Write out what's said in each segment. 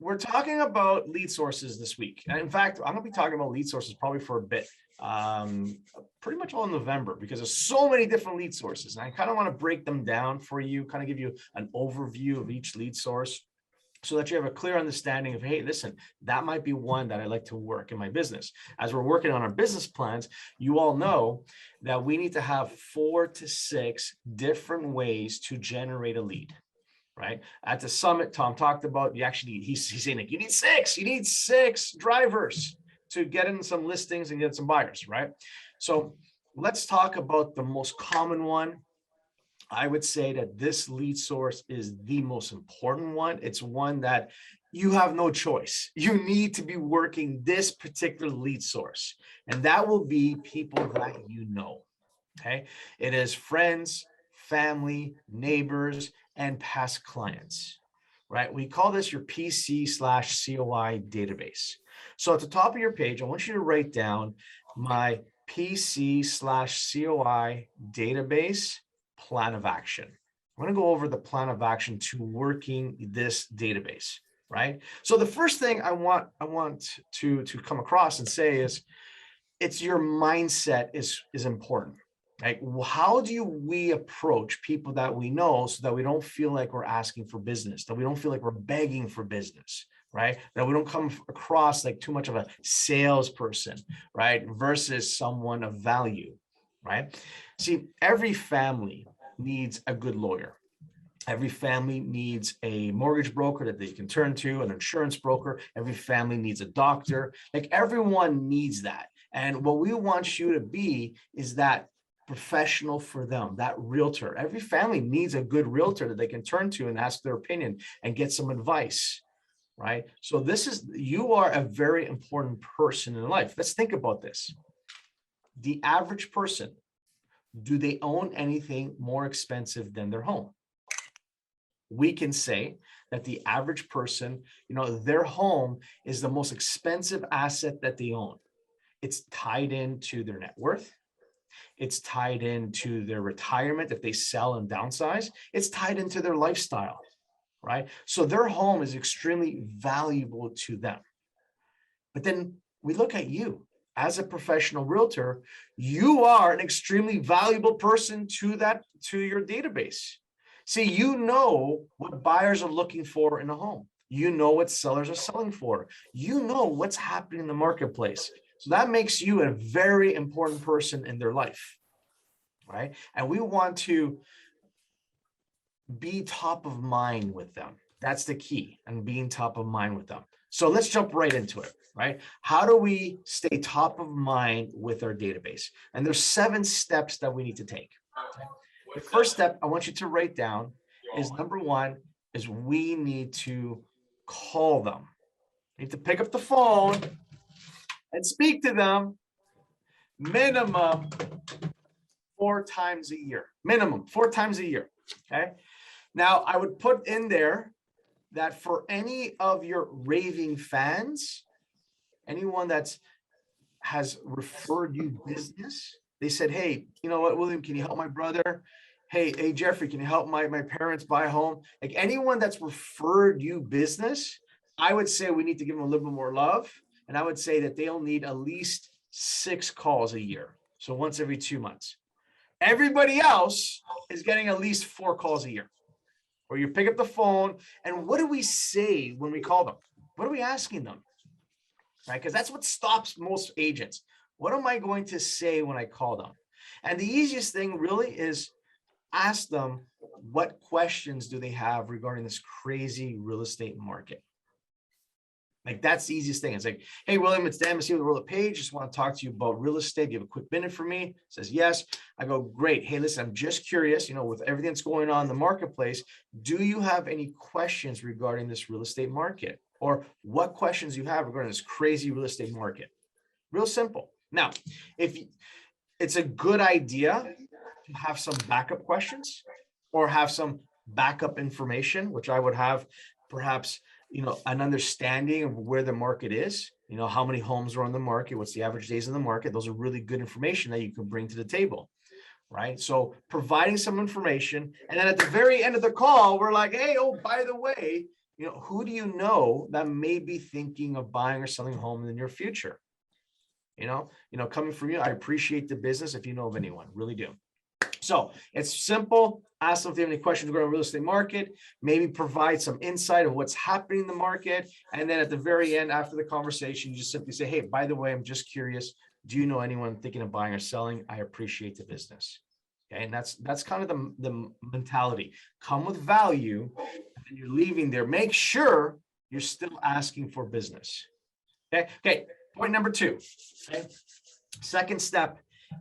we're talking about lead sources this week. And in fact, I'm going to be talking about lead sources probably for a bit, pretty much all in November, because there's so many different lead sources. And I kind of want to break them down for you, kind of give you an overview of each lead source so that you have a clear understanding of, hey, listen, that might be one that I like to work in my business. As we're working on our business plans, you all know that we need to have 4 to 6 different ways to generate a lead. Right at the summit, Tom talked about he's saying like, you need six drivers to get in some listings and get some buyers, right? So let's talk about the most common one. I would say that this lead source is the most important one. It's one that you have no choice. You need to be working this particular lead source, and that will be people that you know. Okay, it is friends, family, neighbors, and past clients, right? We call this your PC/COI database. So at the top of your page, I want you to write down my PC/COI database plan of action. I'm going to go over the plan of action to working this database, right? So the first thing I want to come across and say is, it's your mindset is important. Right? How do we approach people that we know so that we don't feel like we're asking for business, that we don't feel like we're begging for business, right? That we don't come across like too much of a salesperson, right? Versus someone of value, right? See, every family needs a good lawyer. Every family needs a mortgage broker that they can turn to, an insurance broker. Every family needs a doctor. Like everyone needs that. And what we want you to be is that professional for them, that realtor. Every family needs a good realtor that they can turn to and ask their opinion and get some advice, right? So you are a very important person in life. Let's think about this. The average person, do they own anything more expensive than their home? We can say that the average person, their home is the most expensive asset that they own. It's tied into their net worth. It's tied into their retirement if they sell and downsize. It's tied into their lifestyle, right? So their home is extremely valuable to them. But then we look at you as a professional realtor. You are an extremely valuable person to your database. See, you know what buyers are looking for in a home. You know what sellers are selling for. You know what's happening in the marketplace. So that makes you a very important person in their life, right? And we want to be top of mind with them. That's the key, and being top of mind with them. So let's jump right into it, right? How do we stay top of mind with our database? And there's 7 steps that we need to take. Okay? The first step I want you to write down is number 1 is we need to call them. We need to pick up the phone and speak to them minimum 4 times a year. Minimum 4 times a year. Okay. Now I would put in there that for any of your raving fans, anyone has referred you business, they said, hey, you know what, William, can you help my brother? Hey, Jeffrey, can you help my parents buy a home? Like anyone that's referred you business, I would say we need to give them a little bit more love. And I would say that they'll need at least 6 calls a year. So once every 2 months. Everybody else is getting at least 4 calls a year. Or you pick up the phone, and what do we say when we call them? What are we asking them? Right? Because that's what stops most agents. What am I going to say when I call them? And the easiest thing really is ask them, what questions do they have regarding this crazy real estate market? Like that's the easiest thing. It's like, hey, William, it's Dan Macedo with Roll Page. Just want to talk to you about real estate. Do you have a quick minute for me? Says yes. I go, great. Hey, listen, I'm just curious, with everything that's going on in the marketplace, do you have any questions regarding this real estate market? Or what questions you have regarding this crazy real estate market? Real simple. Now, it's a good idea to have some backup questions or have some backup information, which I would have perhaps an understanding of where the market is, how many homes are on the market, what's the average days in the market. Those are really good information that you can bring to the table, right? So providing some information. And then at the very end of the call, we're like, hey, oh, by the way, who do you know that may be thinking of buying or selling a home in the near future? Coming from you, I appreciate the business if you know of anyone, really do. So it's simple. Ask them if they have any questions regarding the real estate market, maybe provide some insight of what's happening in the market. And then at the very end, after the conversation, you just simply say, hey, by the way, I'm just curious. Do you know anyone thinking of buying or selling? I appreciate the business. Okay. And that's kind of the mentality. Come with value, and you're leaving there. Make sure you're still asking for business. Okay. Okay. Point number 2. Okay. Second step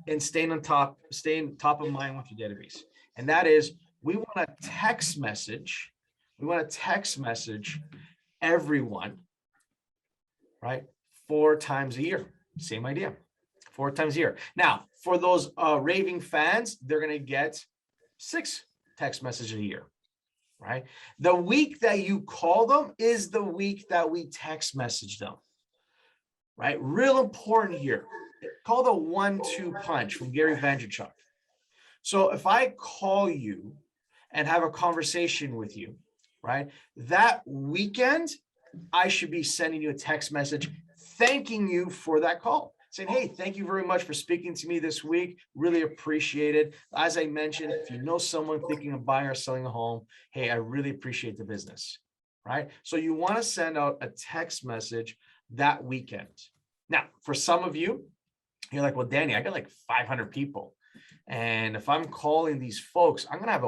in staying top of mind with your database. And that is, we want to text message everyone, right? 4 times a year. Same idea. 4 times a year. Now, for those raving fans, they're going to get 6 text messages a year, right? The week that you call them is the week that we text message them, right? Real important here. Called a 1-2 punch from Gary Vaynerchuk. So if I call you and have a conversation with you, right, that weekend, I should be sending you a text message thanking you for that call, saying, hey, thank you very much for speaking to me this week. Really appreciate it. As I mentioned, if you know someone thinking of buying or selling a home, hey, I really appreciate the business, right? So you want to send out a text message that weekend. Now, for some of you, you're like, well, Danny, I got like 500 people. And if I'm calling these folks, I'm going to have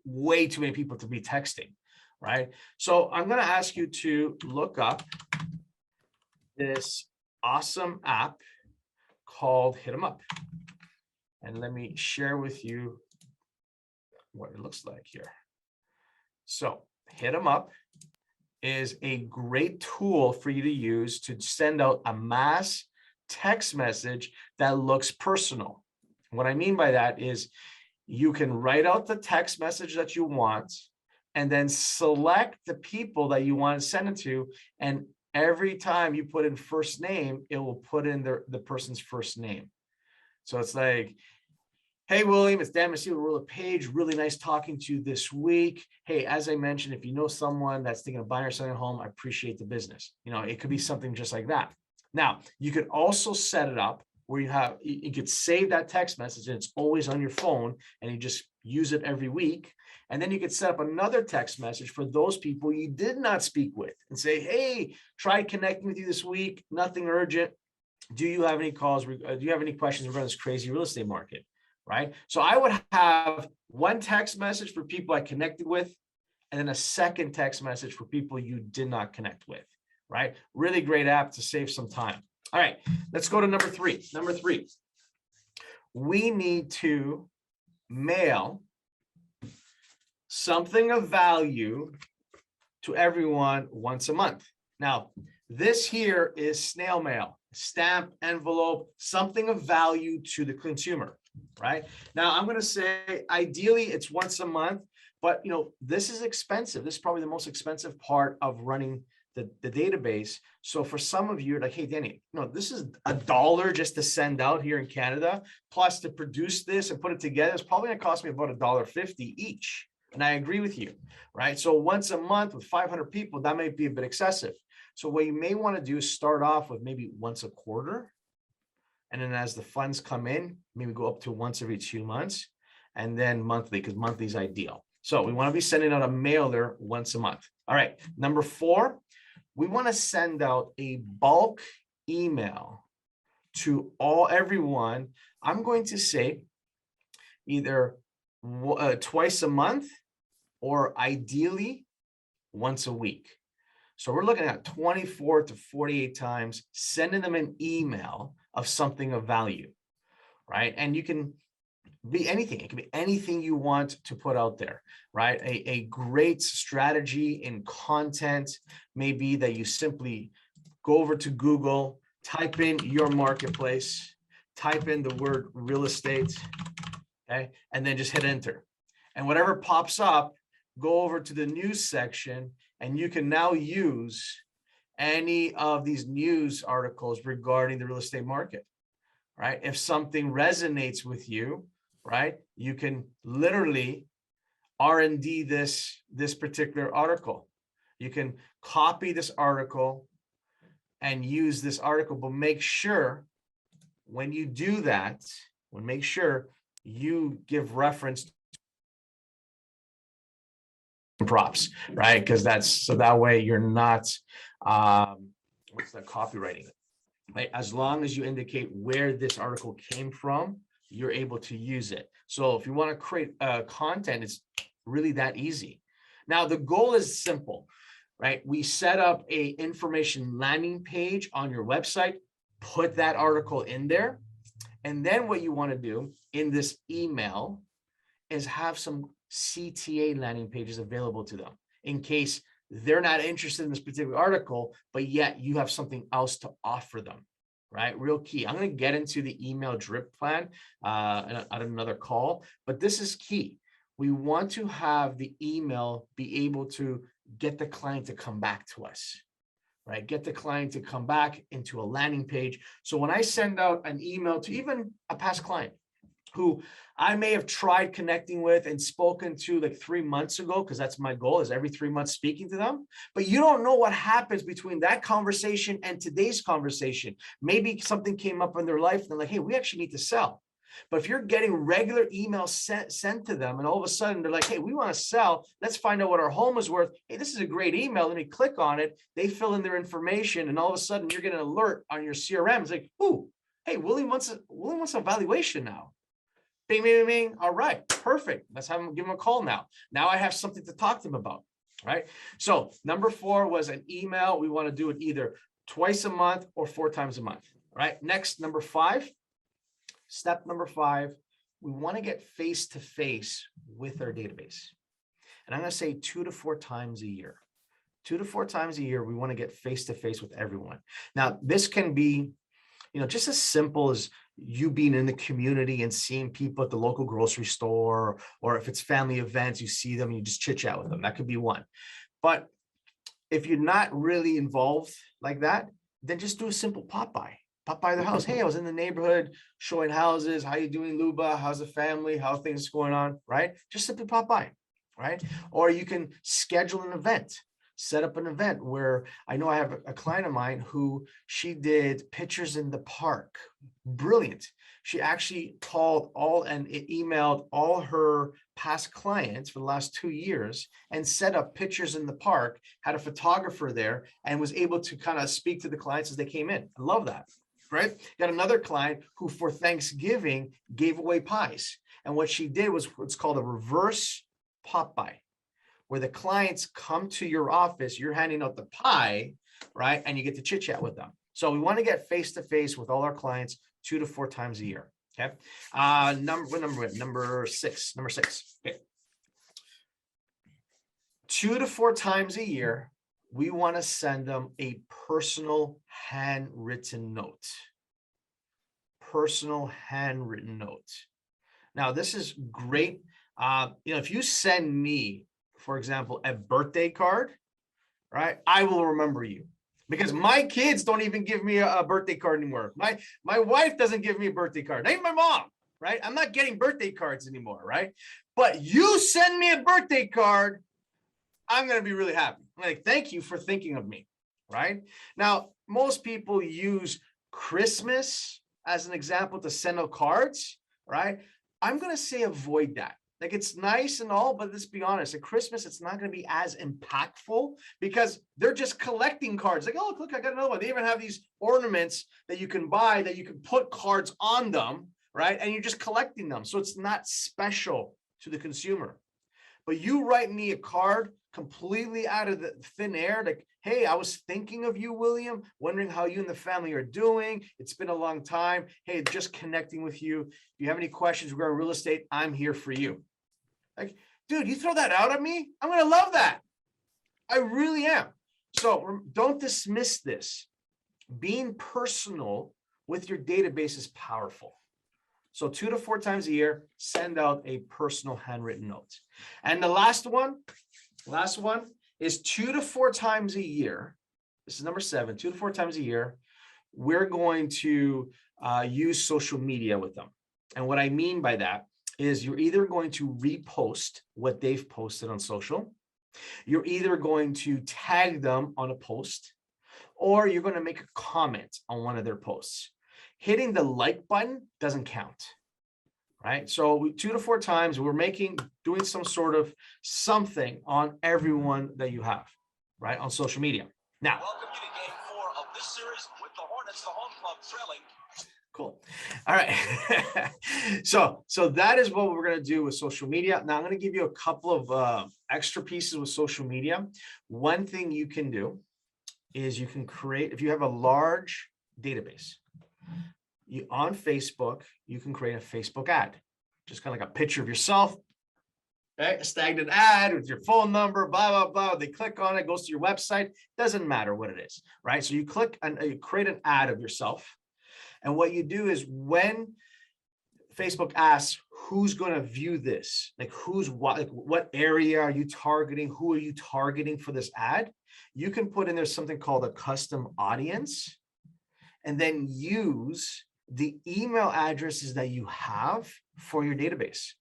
way too many people to be texting, right? So I'm going to ask you to look up this awesome app called Hit 'em Up. And let me share with you what it looks like here. So Hit 'em Up is a great tool for you to use to send out a mass text message that looks personal. What I mean by that is you can write out the text message that you want and then select the people that you want to send it to. And every time you put in first name, it will put in the person's first name. So it's like, hey, William, it's Dan Macedo, Ruler Page. Really nice talking to you this week. Hey, as I mentioned, if you know someone that's thinking of buying or selling a home, I appreciate the business. It could be something just like that. Now, you could also set it up where you could save that text message and it's always on your phone and you just use it every week. And then you could set up another text message for those people you did not speak with and say, hey, tried connecting with you this week, nothing urgent. Do you have any calls? Do you have any questions regarding this crazy real estate market? Right? So I would have one text message for people I connected with, and then a second text message for people you did not connect with, right? Really great app to save some time. All right, let's go to number 3. Number 3, we need to mail something of value to everyone once a month. Now, this here is snail mail, stamp, envelope, something of value to the consumer. Right now, I'm going to say ideally it's once a month, but this is expensive. This is probably the most expensive part of running the database. So for some of you, you're like, hey, Danny, this is $1 just to send out here in Canada, plus to produce this and put it together. It's probably going to cost me about $1.50 each. And I agree with you, right? So once a month with 500 people, that might be a bit excessive. So what you may want to do is start off with maybe once a quarter. And then as the funds come in, maybe go up to once every 2 months, and then monthly, because monthly is ideal. So we want to be sending out a mailer once a month. All right. Number 4, we want to send out a bulk email to everyone. I'm going to say either twice a month or ideally once a week. So we're looking at 24 to 48 times, sending them an email of something of value, right? And you can be anything. It can be anything you want to put out there, right? A great strategy in content may be that you simply go over to Google, type in your marketplace, type in the word real estate, okay? And then just hit enter. And whatever pops up, go over to the news section, and you can now use any of these news articles regarding the real estate market, right? If something resonates with you, right, you can literally R&D this particular article. You can copy this article and use this article, but make sure when you do that, make sure you give reference to props, right? Because that's so that way you're not what's that, copywriting it. Right? As long as you indicate where this article came from, you're able to use it. So if you want to create content, it's really that easy. Now the goal is simple, right? We set up a information landing page on your website, put that article in there. And then what you want to do in this email is have some CTA landing pages available to them in case they're not interested in this particular article, but yet you have something else to offer them, right? Real key. I'm going to get into the email drip plan at another call, but this is key. We want to have the email be able to get the client to come back to us, right? Get the client to come back into a landing page. So when I send out an email to even a past client who I may have tried connecting with and spoken to like 3 months ago, because that's my goal, is every 3 months speaking to them. But you don't know what happens between that conversation and today's conversation. Maybe something came up in their life and they're like, hey, we actually need to sell. But if you're getting regular emails sent to them and all of a sudden they're like, hey, we want to sell, let's find out what our home is worth. Hey, this is a great email. Let me click on it. They fill in their information and all of a sudden you're getting an alert on your CRM. It's like, ooh, hey, William wants a valuation now. Bing, bing, bing. All right, perfect. Let's give him a call now. Now I have something to talk to him about, right? So number 4 was an email. We want to do it either twice a month or 4 times a month, right? Next, number 5, step number 5, we want to get face-to-face with our database. And I'm going to say 2 to 4 times a year. 2 to 4 times a year, we want to get face-to-face with everyone. Now, this can be, just as simple as you being in the community and seeing people at the local grocery store, or if it's family events, you see them, you just chit chat with them. That could be one. But if you're not really involved like that, then just do a simple pop by their house. Hey, I was in the neighborhood showing houses. How you doing, Luba? How's the family? How are things going on? Right? Just simply pop by, right? Or you can schedule an event. Set up an event where I know I have a client of mine who she did pictures in the park. Brilliant. She actually called and emailed all her past clients for the last 2 years and set up pictures in the park, had a photographer there, and was able to kind of speak to the clients as they came in. I love that, right? Got another client who for Thanksgiving gave away pies. And what she did was what's called a reverse pop-by, where the clients come to your office, you're handing out the pie, right? And you get to chit chat with them. So we want to get face-to-face with all our clients 2 to 4 times a year. Okay. Number six. Okay. 2 to 4 times a year, we want to send them a personal handwritten note. Personal handwritten note. Now, this is great. If you send me, for example, a birthday card, right? I will remember you because my kids don't even give me a birthday card anymore. My wife doesn't give me a birthday card. Not even my mom, right? I'm not getting birthday cards anymore, right? But you send me a birthday card, I'm going to be really happy. I'm like, thank you for thinking of me, right? Now, most people use Christmas as an example to send out cards, right? I'm going to say avoid that. Like, it's nice and all, but let's be honest, at Christmas, it's not going to be as impactful because they're just collecting cards. Like, oh, look, I got another one. They even have these ornaments that you can buy that you can put cards on them, right? And you're just collecting them. So it's not special to the consumer. But you write me a card completely out of the thin air, like, hey, I was thinking of you, William, wondering how you and the family are doing. It's been a long time. Hey, just connecting with you. If you have any questions regarding real estate, I'm here for you. Like, dude, you throw that out at me, I'm going to love that. I really am. So don't dismiss this. Being personal with your database is powerful. So 2 to 4 times a year, send out a personal handwritten note. And the last one is 2 to 4 times a year. This is number 7, 2 to 4 times a year. We're going to use social media with them. And what I mean by that is you're either going to repost what they've posted on social, You're either going to tag them on a post, or you're going to make a comment on one of their posts. Hitting the like button doesn't count, right? So 2 to 4 times we're doing some sort of something on everyone that you have, right, on social media. Now, welcome you to game 4 of this series with the Hornets, the home club, trailing. Cool. All right. So that is what we're going to do with social media. Now I'm going to give you a couple of extra pieces with social media. One thing you can do is you can create, if you have a large database, on Facebook, you can create a Facebook ad, just kind of like a picture of yourself, right? A stagnant ad with your phone number, blah, blah, blah. They click on it, goes to your website. Doesn't matter what it is, right? So you click and you create an ad of yourself. And what you do is when Facebook asks, who's going to view this? Like what area are you targeting? Who are you targeting for this ad? You can put in there something called a custom audience, and then use the email addresses that you have for your database.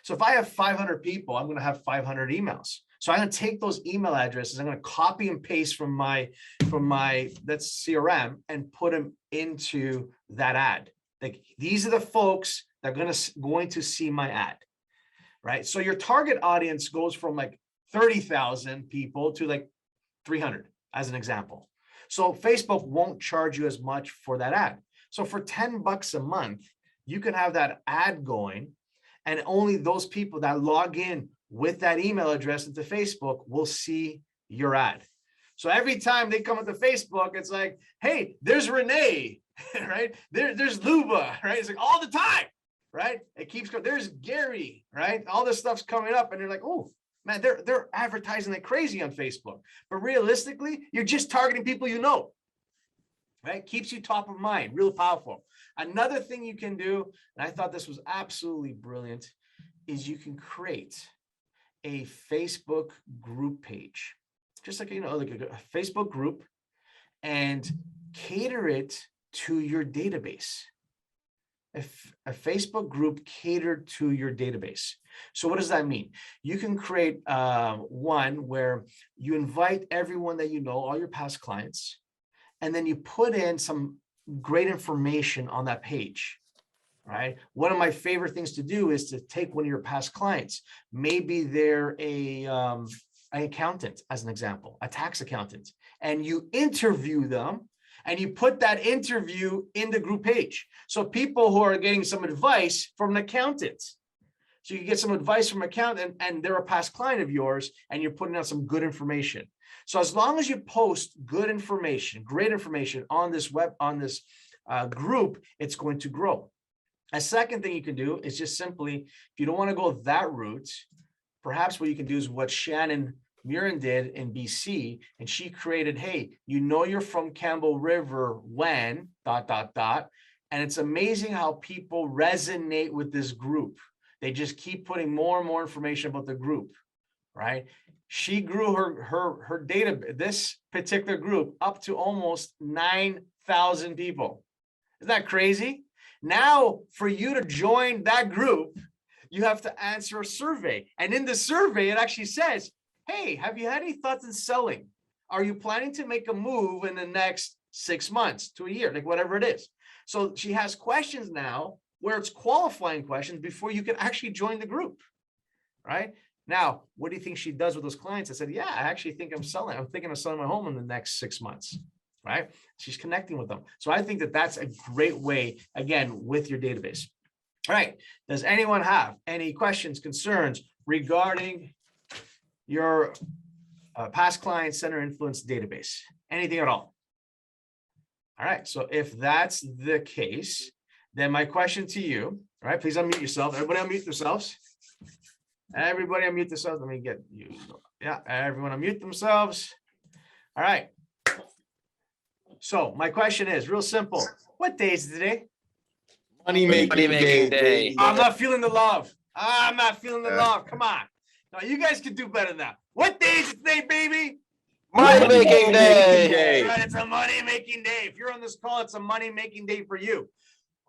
So if I have 500 people, I'm going to have 500 emails. So I'm going to take those email addresses, I'm going to copy and paste from my that's CRM and put them into that ad. Like these are the folks that are going to see my ad, right? So your target audience goes from like 30,000 people to like 300 as an example. So Facebook won't charge you as much for that ad. So for $10 a month, you can have that ad going, and only those people that log in with that email address into Facebook will see your ad. So every time they come into Facebook, it's like, hey, there's Renee, right? There's Luba, right? It's like all the time, right? It keeps going. There's Gary, right? All this stuff's coming up, and you're like, oh, man, they're advertising like crazy on Facebook. But realistically, you're just targeting people you know, right? Keeps you top of mind, real powerful. Another thing you can do, and I thought this was absolutely brilliant, is you can create a Facebook group page, just like, like a Facebook group, and cater it to your database. A Facebook group catered to your database. So what does that mean? You can create one where you invite everyone that you know, all your past clients, and then you put in some great information on that page, right? One of my favorite things to do is to take one of your past clients. Maybe they're an accountant, as an example, a tax accountant, and you interview them, and you put that interview in the group page. So people who are getting some advice from an accountant. So you get some advice from an accountant, and they're a past client of yours, and you're putting out some good information. So as long as you post good information, great information on this group, it's going to grow. A second thing you can do is just simply, if you don't want to go that route, perhaps what you can do is what Shannon Murin did in BC, and she created, hey, you're from Campbell River when ... And it's amazing how people resonate with this group. They just keep putting more and more information about the group, right? She grew her data, this particular group, up to almost 9,000 people. Isn't that crazy? Now, for you to join that group, you have to answer a survey. And in the survey, it actually says, hey, have you had any thoughts in selling? Are you planning to make a move in the next 6 months to a year, like whatever it is? So she has questions now where it's qualifying questions before you can actually join the group, right? Now, what do you think she does with those clients? I said, yeah, I actually think I'm thinking of selling my home in the next 6 months, right? She's connecting with them. So I think that that's a great way, again, with your database. All right. Does anyone have any questions, concerns regarding your past client center influence database? Anything at all? All right. So if that's the case, then my question to you, all right, please unmute yourself. Everybody unmute themselves. Everybody unmute themselves. Let me get you. Yeah, everyone unmute themselves. All right. So my question is real simple. What day is it today? Money making day. I'm not feeling the love. I'm not feeling the love. Come on. No, you guys can do better than that. What day is it today, baby? Money making day. Right, it's a money making day. If you're on this call, it's a money making day for you.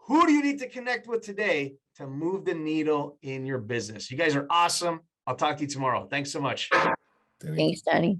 Who do you need to connect with today to move the needle in your business? You guys are awesome. I'll talk to you tomorrow. Thanks so much. Danny. Thanks, Danny.